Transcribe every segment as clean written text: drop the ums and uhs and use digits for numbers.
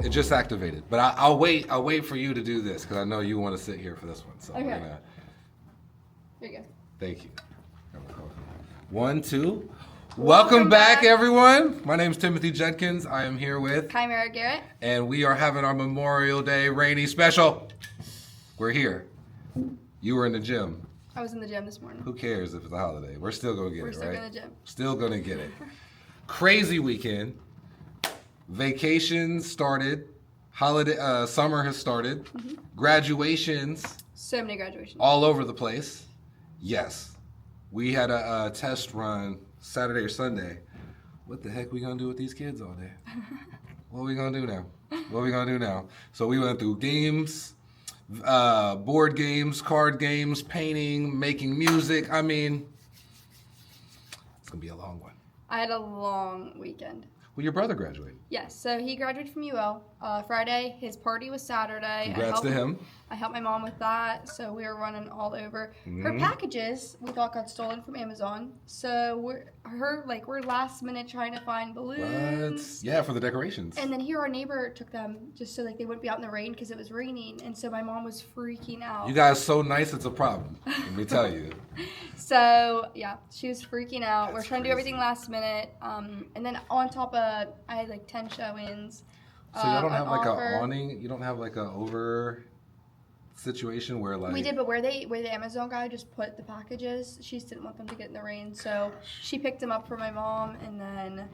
It just activated, but I'll wait. I'll wait for you to do this because I know you want to sit here for this one. So okay. we're gonna. There you go. Thank you. 1, 2. Welcome back, everyone. My name is Timothy Judkins. I am here with Chimera Garrett, and we are having our Memorial Day rainy special. We're here. You were in the gym. I was in the gym this morning. Who cares if it's a holiday? We're still gonna get it, right? We're still in the gym. Still gonna get it. Crazy weekend. Vacations started. Holiday summer has started. Mm-hmm. Graduations. So many graduations. All over the place. Yes. We had a test run Saturday or Sunday. What the heck we gonna do with these kids all day? What are we gonna do now? What are we gonna do now? So we went through games, board games, card games, painting, making music. I mean, it's gonna be a long one. I had a long weekend. Well, your brother graduated. Yes, so he graduated from UL Friday. His party was Saturday. Congrats to him. I helped my mom with that, so we were running all over. Mm-hmm. Her packages we thought got stolen from Amazon, so we're last minute trying to find balloons. What? Yeah, for the decorations. And then here our neighbor took them just so they wouldn't be out in the rain because it was raining, and so my mom was freaking out. You guys so nice, it's a problem. Let me tell you. So yeah, she was freaking out. We're trying to do everything last minute, and then on top of I had like 10 showings. So you don't have like an awning? You don't have like a over situation where like... We did, but where the Amazon guy just put the packages, she just didn't want them to get in the rain. So she picked them up for my mom, and then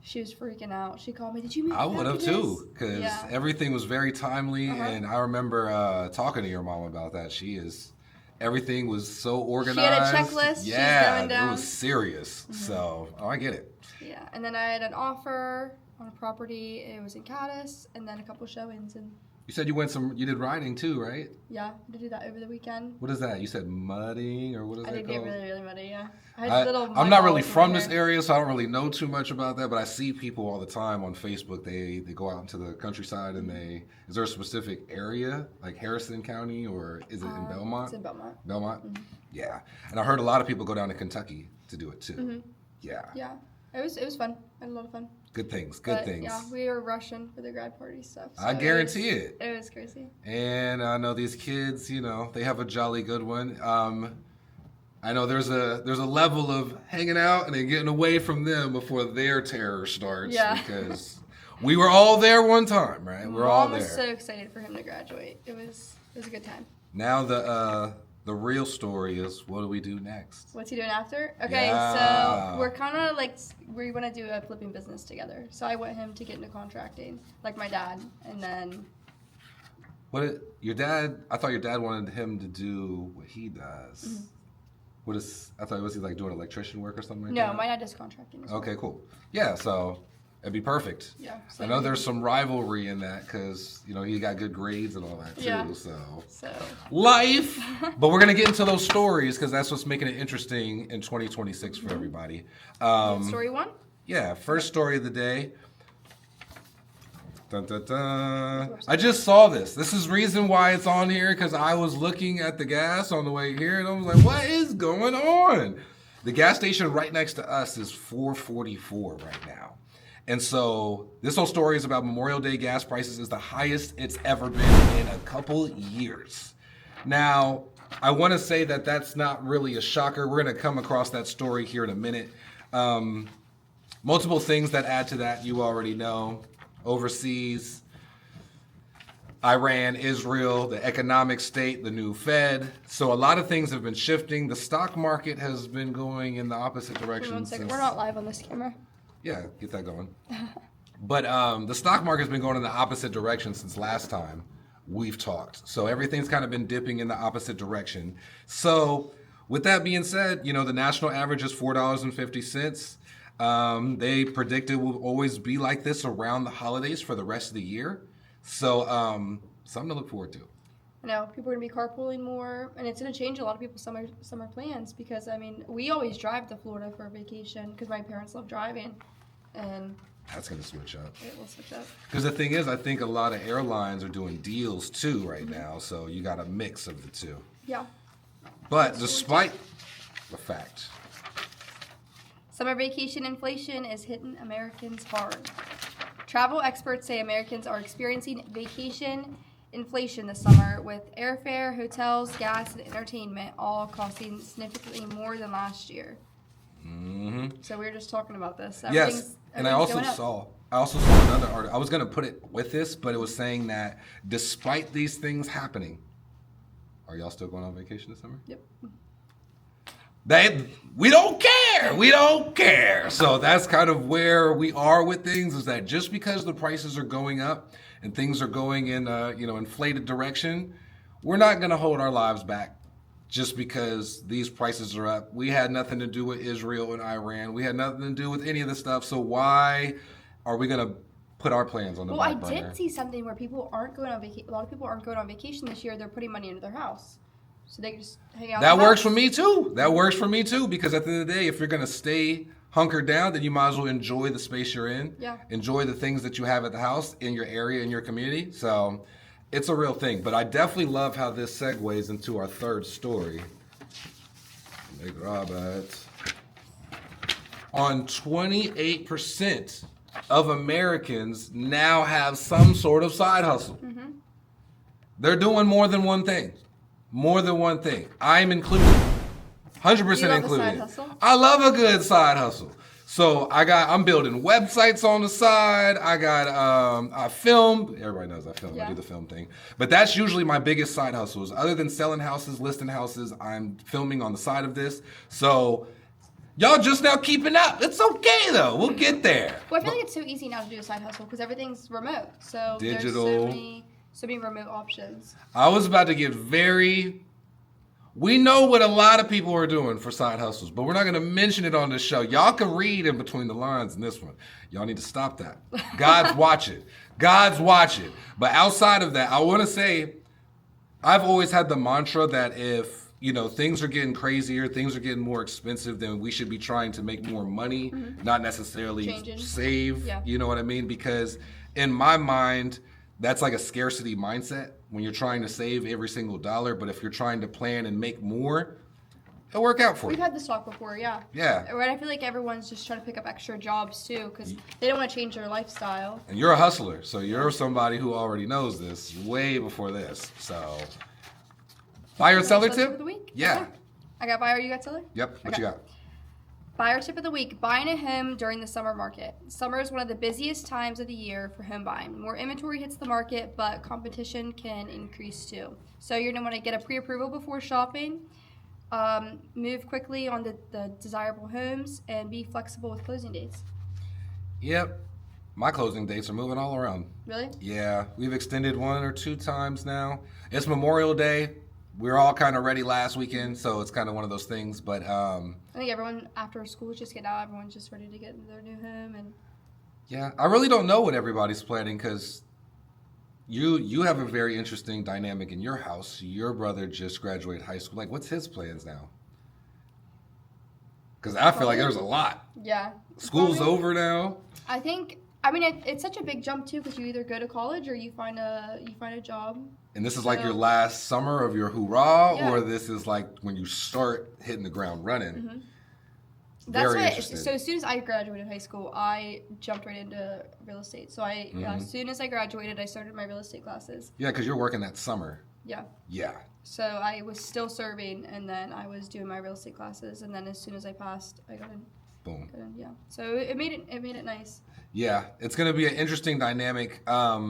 she was freaking out. She called me, did you make I the would have packages? too, because everything was very timely, and I remember talking to your mom about that. Everything was so organized. She had a checklist. Yeah, she was going down. It was serious. Mm-hmm. So, I get it. Yeah, and then I had an offer on a property. It was in Caddis, and then a couple showings. And you said you did riding too, right? Yeah, I did that over the weekend. What is that? You said mudding, or what is that called? I did get really, really muddy, yeah. I'm not really from this area, so I don't really know too much about that, but I see people all the time on Facebook. They go out into the countryside, and is there a specific area, like Harrison County, or is it in Belmont? It's in Belmont. Belmont? Mm-hmm. Yeah. And I heard a lot of people go down to Kentucky to do it too. Mm-hmm. Yeah. Yeah. It was fun. I had a lot of fun. Good things. Yeah, we were rushing for the grad party stuff. So I guarantee it. It was crazy. And I know these kids, they have a jolly good one. I know there's a level of hanging out and then getting away from them before their terror starts. Yeah. Because we were all there one time, right? We're all there. I was so excited for him to graduate. It was a good time. Now the real story is, what do we do next? What's he doing after? Okay, so we're kind of like, we want to do a flipping business together. So I want him to get into contracting, like my dad, and then... Your dad, I thought your dad wanted him to do what he does. Mm-hmm. I thought, was he like doing electrician work or something like that? No, my dad does contracting as well. Okay, cool. Yeah, so... It'd be perfect. Yeah. I know there's some rivalry in that because, he got good grades and all that too. Yeah. So. Life! But we're going to get into those stories because that's what's making it interesting in 2026 for everybody. Story one? Yeah, first story of the day. Dun, dun, dun. I just saw this. This is reason why it's on here because I was looking at the gas on the way here and I was like, what is going on? The gas station right next to us is $4.44 right now. And so this whole story is about Memorial Day gas prices is the highest it's ever been in a couple years. Now, I want to say that that's not really a shocker. We're going to come across that story here in a minute. Multiple things that add to that you already know. Overseas, Iran, Israel, the economic state, the new Fed. So a lot of things have been shifting. The stock market has been going in the opposite direction. One second. We're not live on this camera. Yeah, get that going. But the stock market's been going in the opposite direction since last time we've talked. So everything's kind of been dipping in the opposite direction. So with that being said, the national average is $4.50. They predict it will always be like this around the holidays for the rest of the year. So something to look forward to. I know people are going to be carpooling more, and it's going to change a lot of people's summer plans because, we always drive to Florida for a vacation because my parents love driving, and that's going to switch up. It will switch up. Because the thing is, I think a lot of airlines are doing deals too right now, so you got a mix of the two. Yeah. But despite the fact, summer vacation inflation is hitting Americans hard. Travel experts say Americans are experiencing vacation inflation this summer, with airfare, hotels, gas, and entertainment all costing significantly more than last year. Mm-hmm. So we were just talking about this. Yes, and I also going up. saw another article. I was going to put it with this, but it was saying that despite these things happening, are y'all still going on vacation this summer? Yep. We don't care. We don't care. So that's kind of where we are with things, is that just because the prices are going up and things are going in inflated direction, we're not going to hold our lives back just because these prices are up. We had nothing to do with Israel and Iran. We had nothing to do with any of this stuff. So why are we going to put our plans on the back burner? I did see something where people aren't going on vacation. A lot of people aren't going on vacation this year. They're putting money into their house, so they can just hang out. That works for me too. That works for me too, because at the end of the day, if you're going to stay hunkered down, then you might as well enjoy the space you're in. Yeah. Enjoy the things that you have at the house, in your area, in your community. So it's a real thing. But I definitely love how this segues into our third story. Let me grab it. On 28% of Americans now have some sort of side hustle. Mm-hmm. They're doing more than one thing. More than one thing. I'm included. 100% included. Side hustle? I love a good side hustle. So I'm building websites on the side. I film. Everybody knows I film. Yeah. I do the film thing. But that's usually my biggest side hustles. Other than selling houses, listing houses, I'm filming on the side of this. So y'all just now keeping up. It's okay though. We'll get there. Well, I feel like it's so easy now to do a side hustle because everything's remote. So Digital. There's so many remote options. I was about to get we know what a lot of people are doing for side hustles, but we're not going to mention it on this show. Y'all can read in between the lines in this one. Y'all need to stop that. God's watching. God's watching. But outside of that, I want to say I've always had the mantra that if, things are getting crazier, things are getting more expensive, then we should be trying to make more money, not necessarily save. Yeah. You know what I mean? Because in my mind, that's like a scarcity mindset when you're trying to save every single dollar. But if you're trying to plan and make more, it'll work out for you. We've had this talk before, yeah. Yeah. Right, I feel like everyone's just trying to pick up extra jobs too because they don't want to change their lifestyle. And you're a hustler, so you're somebody who already knows this way before this. So, buyer and seller tip? Of the week? Yeah. Okay. I got buyer, you got seller? Yep. What you got? Buyer tip of the week, buying a home during the summer market. Summer is one of the busiest times of the year for home buying. More inventory hits the market, but competition can increase too. So you're going to want to get a pre-approval before shopping, move quickly on the desirable homes, and be flexible with closing dates. Yep. My closing dates are moving all around. Really? Yeah. We've extended 1 or 2 times now. It's Memorial Day. We were all kind of ready last weekend, so it's kind of one of those things. But I think everyone after school is just getting out. Everyone's just ready to get into their new home, and yeah, I really don't know what everybody's planning because you have a very interesting dynamic in your house. Your brother just graduated high school. Like, what's his plans now? Because I feel like there's a lot. Yeah. School's over now. I think. It's such a big jump too because you either go to college or you find a job. And this is like your last summer of your hoorah, Yeah. or this is like when you start hitting the ground running. Mm-hmm. Very interesting. So as soon as I graduated high school, I jumped right into real estate. So as soon as I graduated, I started my real estate classes. Yeah, because you're working that summer. Yeah. Yeah. So I was still serving, and then I was doing my real estate classes, and then as soon as I passed, I got in. Boom. Got in, yeah. So it made it nice. Yeah, it's going to be an interesting dynamic. I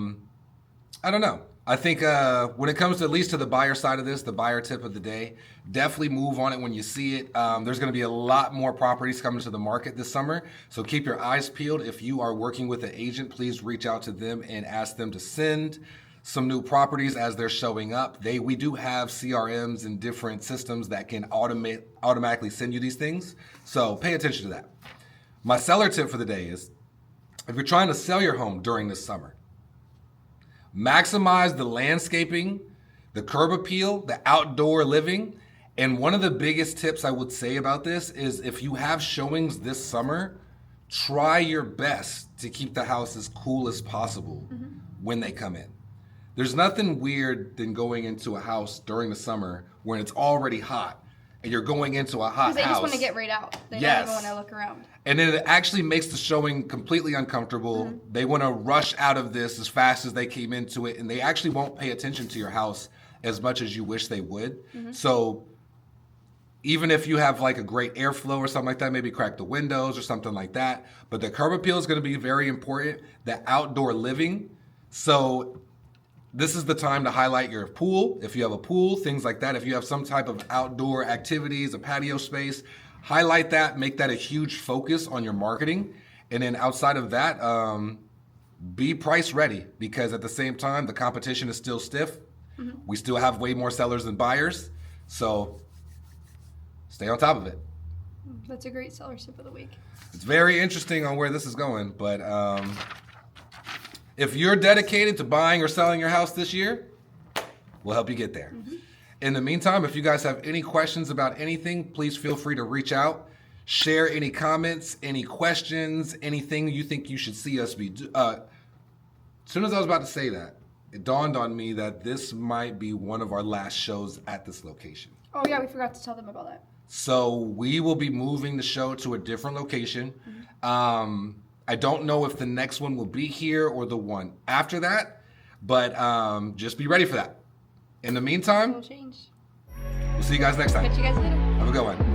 don't know. I think when it comes to at least to the buyer side of this, the buyer tip of the day, definitely move on it when you see it. There's going to be a lot more properties coming to the market this summer. So keep your eyes peeled. If you are working with an agent, please reach out to them and ask them to send some new properties as they're showing up. We do have CRMs and different systems that can automatically send you these things. So pay attention to that. My seller tip for the day is, if you're trying to sell your home during this summer, maximize the landscaping, the curb appeal, the outdoor living. And one of the biggest tips I would say about this is if you have showings this summer, try your best to keep the house as cool as possible when they come in. There's nothing weird than going into a house during the summer when it's already hot and you're going into a hot Because they house. just want to get right out. They Yes. don't even want to look around. And then it actually makes the showing completely uncomfortable. Mm-hmm. They want to rush out of this as fast as they came into it, and they actually won't pay attention to your house as much as you wish they would. Mm-hmm. So even if you have like a great airflow or something like that, maybe crack the windows or something like that. But the curb appeal is going to be very important. The outdoor living. So this is the time to highlight your pool. If you have a pool, things like that. If you have some type of outdoor activities, a patio space, highlight that, make that a huge focus on your marketing. And then outside of that, be price ready, because at the same time, the competition is still stiff. Mm-hmm. We still have way more sellers than buyers. So stay on top of it. That's a great seller tip of the week. It's very interesting on where this is going, but if you're dedicated to buying or selling your house this year, we'll help you get there. Mm-hmm. In the meantime, if you guys have any questions about anything, please feel free to reach out. Share any comments, any questions, anything you think you should see us be. As soon as I was about to say that, it dawned on me that this might be one of our last shows at this location. Oh, yeah, we forgot to tell them about that. So we will be moving the show to a different location. I don't know if the next one will be here or the one after that, but just be ready for that. In the meantime, It'll change. we'll see you guys next time. Catch you guys later. Have a good one.